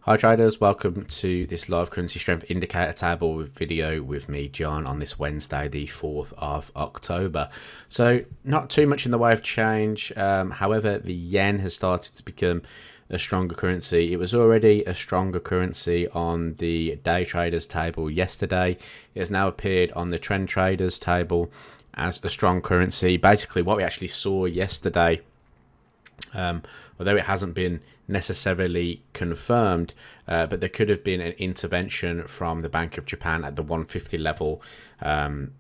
Hi traders, welcome to this live currency strength indicator table video with me, John, on this Wednesday, the 4th of October. So not too much in the way of change. However, the yen has started to become a stronger currency. It was already a stronger currency on the day traders table yesterday. It has now appeared on the trend traders table as a strong currency. Basically, what we actually saw yesterday, although it hasn't been necessarily confirmed, but there could have been an intervention from the Bank of Japan at the 150 level on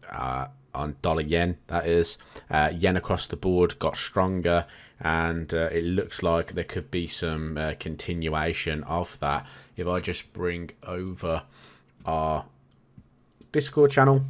dollar yen. That is, yen across the board got stronger, and it looks like there could be some continuation of that. If I just bring over our Discord channel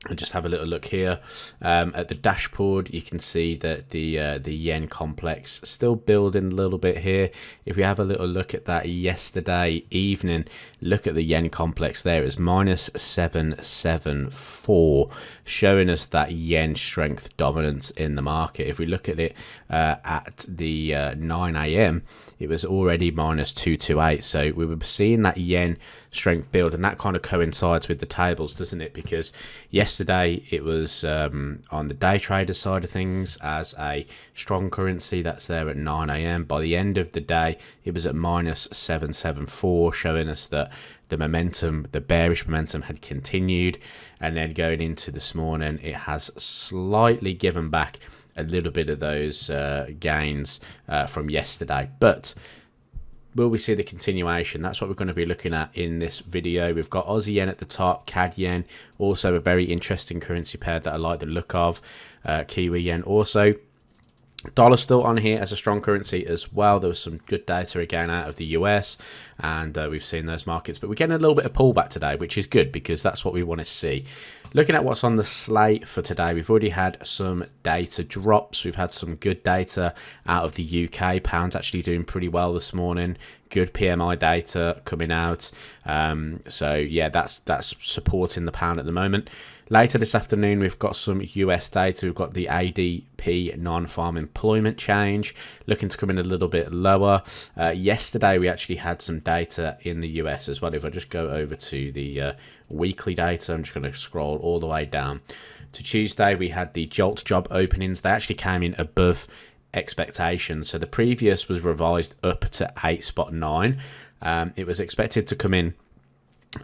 and just have a little look here at the dashboard, you can see that the yen complex still building a little bit here. If we have a little look at that yesterday evening, look at the yen complex there. It was minus 774, showing us that yen strength dominance in the market. If we look at it at the 9 a.m, it was already minus 228. So we were seeing that yen strength build, and that kind of coincides with the tables, doesn't it? Because yesterday it was on the day trader side of things as a strong currency that's there at 9 a.m. By the end of the day, it was at minus 774, showing us that the momentum, the bearish momentum, had continued. And then going into this morning, it has slightly given back a little bit of those gains from yesterday. But will we see the continuation? That's what we're going to be looking at in this video. We've got Aussie yen at the top, CAD yen, also a very interesting currency pair that I like the look of. Kiwi yen also. Dollar still on here as a strong currency as well. There was some good data again out of the US, and we've seen those markets, but we're getting a little bit of pullback today, which is good because that's what we want to see. Looking at what's on the slate for today, we've already had some data drops. We've had some good data out of the UK. Pound's actually doing pretty well this morning. Good PMI data coming out. So yeah, that's supporting the pound at the moment. Later this afternoon, we've got some US data. We've got the ADP non-farm employment change looking to come in a little bit lower. Yesterday, we actually had some data in the US as well. If I just go over to the weekly data, I'm just going to scroll all the way down to Tuesday. We had the Jolt job openings. They actually came in above expectations. So the previous was revised up to 8.9. It was expected to come in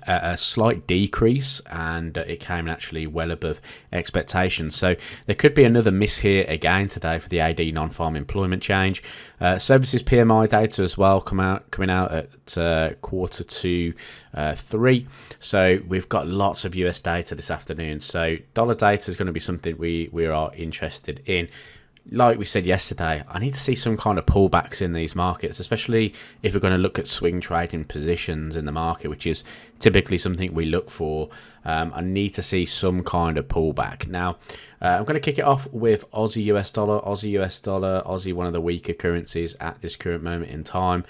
a slight decrease, and it came actually well above expectations. So there could be another miss here again today for the AD non-farm employment change. Services PMI data as well coming out at quarter to 3. So we've got lots of US data this afternoon. So dollar data is going to be something we are interested in. Like we said yesterday, I need to see some kind of pullbacks in these markets, especially if we're going to look at swing trading positions in the market, which is typically something we look for. I need to see some kind of pullback. Now, I'm going to kick it off with Aussie US dollar. Aussie, one of the weaker currencies at this current moment in time.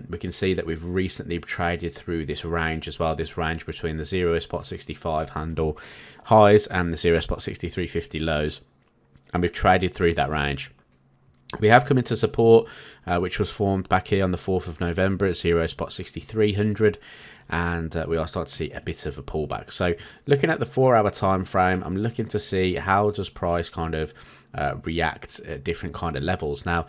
We can see that we've recently traded through this range as well, this range between the 0.65 handle highs and the 0.6350 lows. And we've traded through that range. We have come into support, which was formed back here on the 4th of November at 0.6300, and we are starting to see a bit of a pullback. So looking at the 4-hour time frame, I'm looking to see how does price kind of react at different kind of levels. Now,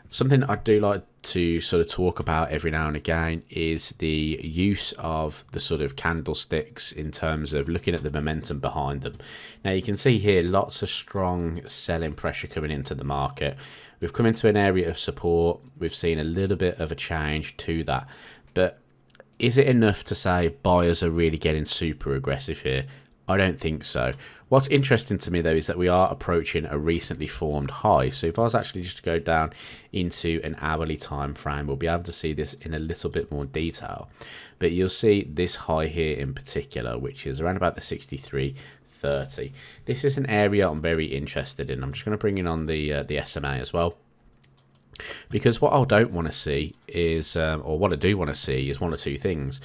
something I do like to sort of talk about every now and again is the use of the sort of candlesticks in terms of looking at the momentum behind them. Now you can see here lots of strong selling pressure coming into the market. We've come into an area of support. We've seen a little bit of a change to that. But is it enough to say buyers are really getting super aggressive here? I don't think so. What's interesting to me though is that we are approaching a recently formed high. So if I was actually just to go down into an hourly time frame, we'll be able to see this in a little bit more detail. But you'll see this high here in particular, which is around about the 63.30. This is an area I'm very interested in. I'm just going to bring in on the SMA as well. Because what I don't want to see is, or what I do want to see is one or two things.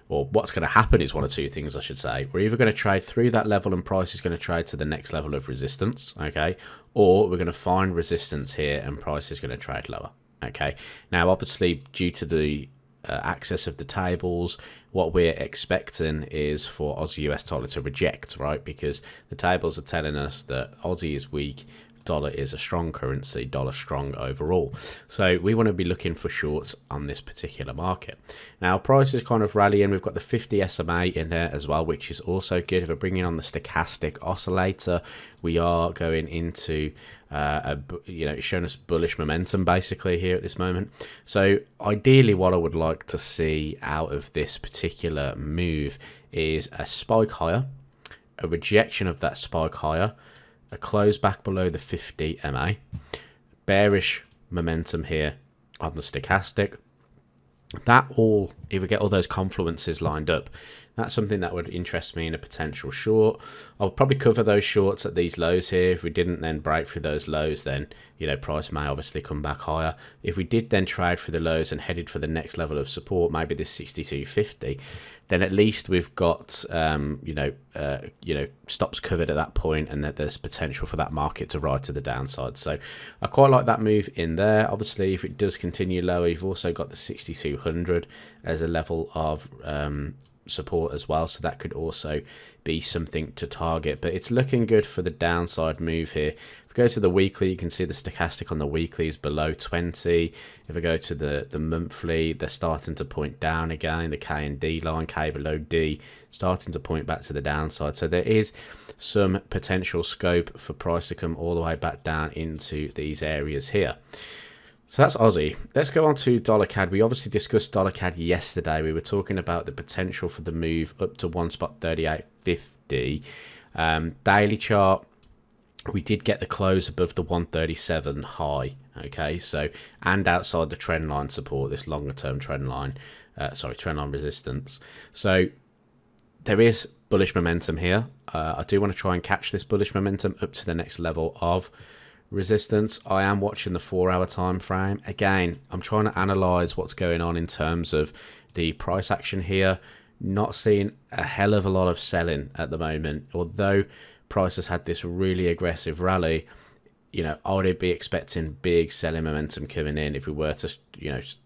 Or what's going to happen is one or two things, I should say. We're either going to trade through that level and price is going to trade to the next level of resistance, okay? Or we're going to find resistance here and price is going to trade lower, okay? Now, obviously, due to the access of the tables, what we're expecting is for Aussie US dollar to reject, right? Because the tables are telling us that Aussie is weak, dollar is a strong currency, dollar strong overall. So we want to be looking for shorts on this particular market. Now price is kind of rallying. We've got the 50 SMA in there as well, which is also good. If we're bringing on the stochastic oscillator, we are going into it's showing us bullish momentum basically here at this moment. So ideally what I would like to see out of this particular move is a spike higher, a rejection of that spike higher, a close back below the 50 MA, bearish momentum here on the stochastic. That all, if we get all those confluences lined up, that's something that would interest me in a potential short. I'll probably cover those shorts at these lows here. If we didn't then break through those lows, then price may obviously come back higher. If we did then trade through the lows and headed for the next level of support, maybe this 62.50, then at least we've got stops covered at that point, and that there's potential for that market to ride to the downside. So I quite like that move in there. Obviously, if it does continue lower, you've also got the 6200 as a level of support as well, so that could also be something to target. But it's looking good for the downside move here. If we go to the weekly, you can see the stochastic on the weekly is below 20. If I go to the monthly, they're starting to point down again. The K and D line, K below D, starting to point back to the downside. So there is some potential scope for price to come all the way back down into these areas here. So that's Aussie. Let's go on to dollar CAD. We obviously discussed dollar CAD yesterday. We were talking about the potential for the move up to 1.3850. Daily chart, we did get the close above the 137 high. Okay, so and outside the trend line support, this longer term trend line, trend line resistance. So there is bullish momentum here. I do want to try and catch this bullish momentum up to the next level of resistance. I am watching the 4-hour time frame. Again, I'm trying to analyze what's going on in terms of the price action here. Not seeing a hell of a lot of selling at the moment, although price has had this really aggressive rally. I would be expecting big selling momentum coming in if we were to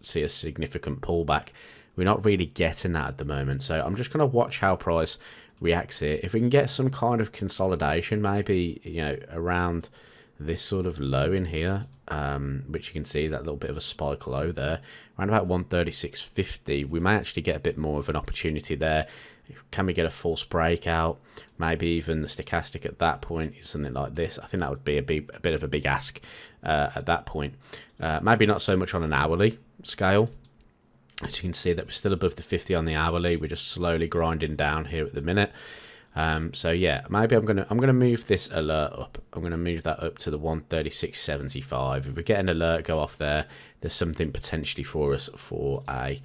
see a significant pullback. We're not really getting that at the moment, so I'm just going to watch how price reacts here. If we can get some kind of consolidation, maybe around this sort of low in here, which you can see that little bit of a spike low there, around about 136.50, we may actually get a bit more of an opportunity there. Can we get a false breakout? Maybe even the stochastic at that point is something like this. I think that would be a bit of a big ask at that point. Maybe not so much on an hourly scale. As you can see that we're still above the 50 on the hourly. We're just slowly grinding down here at the minute. So yeah, maybe I'm gonna move this alert up. I'm gonna move that up to the 136.75. If we get an alert go off there, there's something potentially for us for a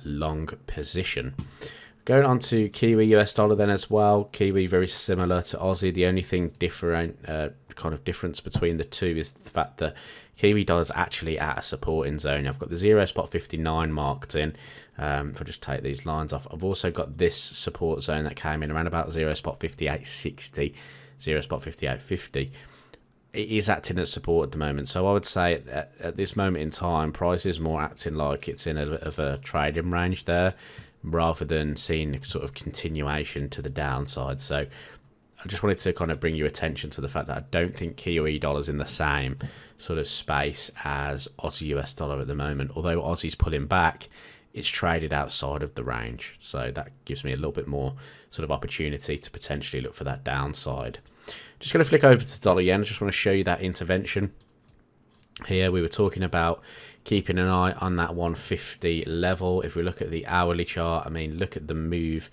long position. Going on to Kiwi US dollar then as well. Kiwi very similar to Aussie. The only thing different, kind of difference between the two is the fact that Kiwi dollar's actually at a supporting zone. I've got the 0.59 marked in. If I just take these lines off, I've also got this support zone that came in around about 0.5860, 0.5850. It is acting as support at the moment. So I would say at this moment in time, price is more acting like it's in a bit of a trading range there, rather than seeing sort of continuation to the downside. So I just wanted to kind of bring your attention to the fact that I don't think Kiwi dollar's in the same sort of space as Aussie US dollar at the moment. Although Aussie's pulling back, it's traded outside of the range. So that gives me a little bit more sort of opportunity to potentially look for that downside. Just going to flick over to dollar yen. I just want to show you that intervention. Here we were talking about keeping an eye on that 150 level. If we look at the hourly chart, I mean, look at the move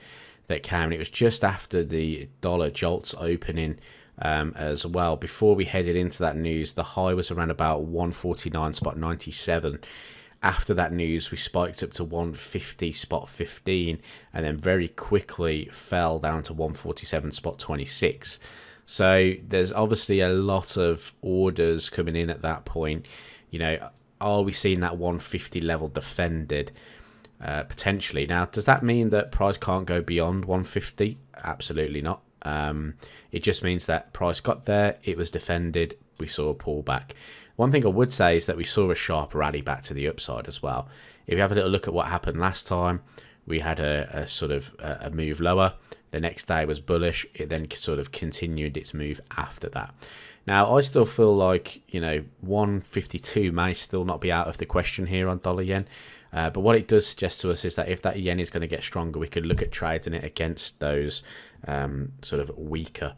that came. It was just after the dollar jolts opening as well. Before we headed into that news, the high was around about 149.97. After that news, we spiked up to 150.15 and then very quickly fell down to 147.26. So there's obviously a lot of orders coming in at that point. Are we seeing that 150 level defended? Potentially. Now, does that mean that price can't go beyond 150? Absolutely not. It just means that price got there, it was defended, we saw a pullback. One thing I would say is that we saw a sharp rally back to the upside as well. If you have a little look at what happened last time, we had a sort of a move lower. The next day was bullish. It then sort of continued its move after that. Now, I still feel like, 152 may still not be out of the question here on dollar yen. But what it does suggest to us is that if that yen is going to get stronger, we could look at trading it against those sort of weaker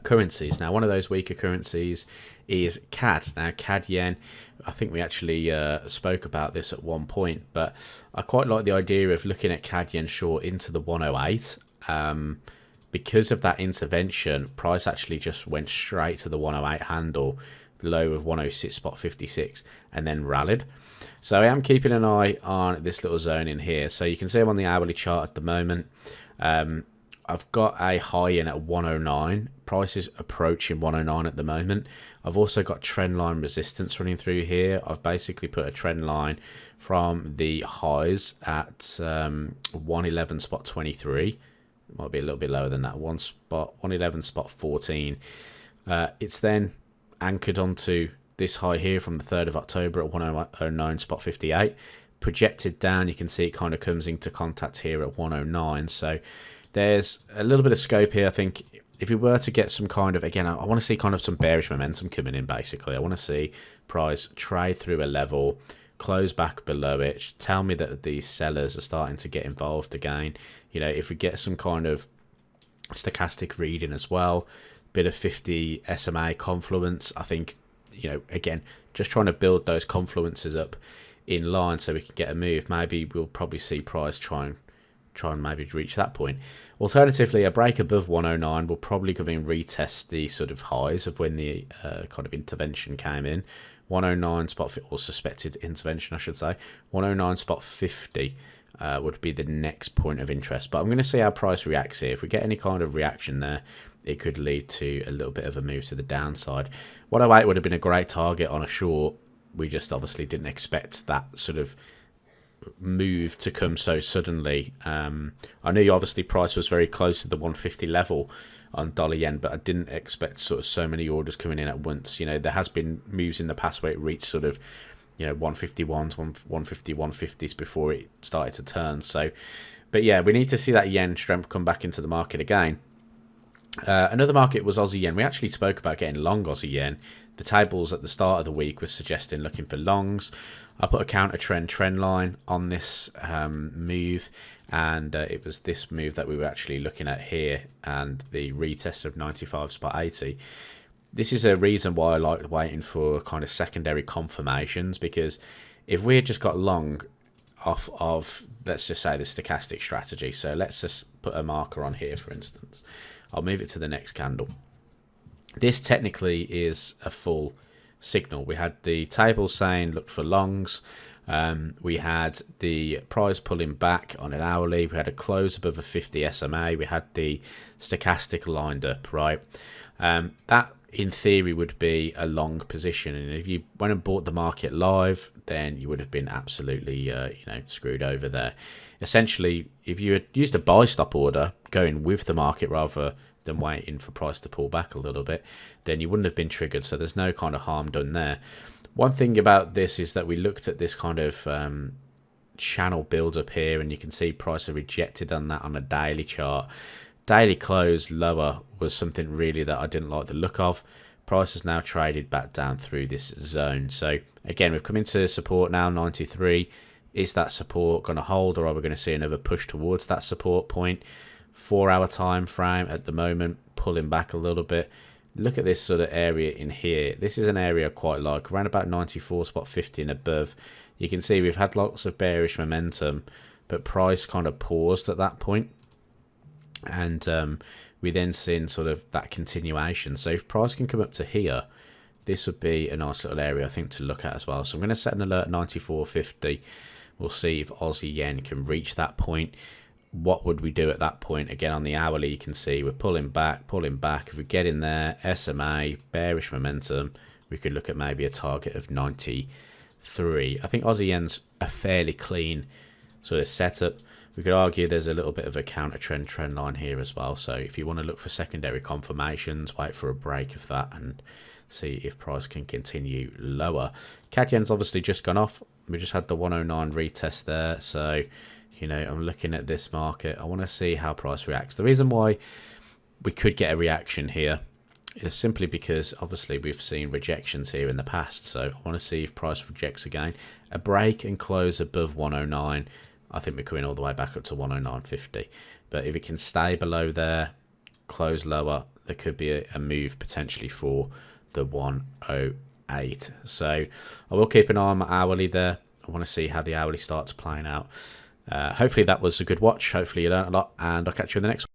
currencies. Now, one of those weaker currencies is CAD. Now, CAD yen, I think we actually spoke about this at one point, but I quite like the idea of looking at CAD yen short into the 108. Because of that intervention, price actually just went straight to the 108 handle, low of 106.56, and then rallied. So I am keeping an eye on this little zone in here. So you can see I'm on the hourly chart at the moment. I've got a high in at 109. Price is approaching 109 at the moment. I've also got trend line resistance running through here. I've basically put a trend line from the highs at 111.23. Might be a little bit lower than that. 111.14. It's then anchored onto this high here from the 3rd of October at 109.58. Projected down, you can see it kind of comes into contact here at 109. So there's a little bit of scope here. I think if we were to get some kind of, again, I want to see kind of some bearish momentum coming in, basically. I want to see price trade through a level, close back below it, tell me that these sellers are starting to get involved again. If we get some kind of stochastic reading as well, bit of 50 SMA confluence, I think, again, just trying to build those confluences up in line so we can get a move. Maybe we'll probably see price try and maybe reach that point. Alternatively, a break above 109 will probably come in retest the sort of highs of when the kind of intervention came in. 109 spot, or suspected intervention, I should say. 109 spot 50 would be the next point of interest. But I'm going to see how price reacts here. If we get any kind of reaction there, it could lead to a little bit of a move to the downside. 108 would have been a great target on a short. We just obviously didn't expect that sort of move to come so suddenly. I knew obviously price was very close to the 150 level on dollar yen, but I didn't expect sort of so many orders coming in at once. There has been moves in the past where it reached sort of 151s, 150, 150s before it started to turn. So, but yeah, we need to see that yen strength come back into the market again. Another market was Aussie yen. We actually spoke about getting long Aussie yen. The tables at the start of the week were suggesting looking for longs. I put a counter trend line on this move, and it was this move that we were actually looking at here, and the retest of 95.80. This is a reason why I like waiting for kind of secondary confirmations, because if we had just got long off of, let's just say, the stochastic strategy, so let's just put a marker on here, for instance. I'll move it to the next candle. This technically is a full signal. We had the table saying look for longs. We had the price pulling back on an hourly. We had a close above a 50 SMA. We had the stochastic lined up, right? That in theory would be a long position, and if you went and bought the market live, then you would have been absolutely screwed over there. Essentially, if you had used a buy stop order going with the market rather than waiting for price to pull back a little bit, then you wouldn't have been triggered. So there's no kind of harm done there. One thing about this is that we looked at this kind of channel build up here, and you can see price are rejected on that on a daily chart. Daily close lower was something really that I didn't like the look of. Price has now traded back down through this zone. So again, we've come into support now, 93. Is that support going to hold, or are we going to see another push towards that support point? 4 hour time frame at the moment, pulling back a little bit. Look at this sort of area in here. This is an area I quite like, around about 94.50 and above. You can see we've had lots of bearish momentum, but price kind of paused at that point. And we then seen sort of that continuation. So if price can come up to here, this would be a nice little area I think to look at as well. So I'm going to set an alert 94.50. We'll see if Aussie yen can reach that point. What would we do at that point? Again, on the hourly, you can see we're pulling back. If we get in there, SMA, bearish momentum, we could look at maybe a target of 93. I think Aussie yen's a fairly clean sort of setup. We could argue there's a little bit of a counter trend line here as well. So if you want to look for secondary confirmations, wait for a break of that and see if price can continue lower. CAD yen's obviously just gone off. We just had the 109 retest there. So, you know, I'm looking at this market. I want to see how price reacts. The reason why we could get a reaction here is simply because obviously we've seen rejections here in the past. So I want to see if price rejects again. A break and close above 109. I think we're coming all the way back up to 109.50. But if it can stay below there, close lower, there could be a move potentially for the 108. So I will keep an eye on my hourly there. I want to see how the hourly starts playing out. Hopefully that was a good watch. Hopefully you learned a lot, and I'll catch you in the next one.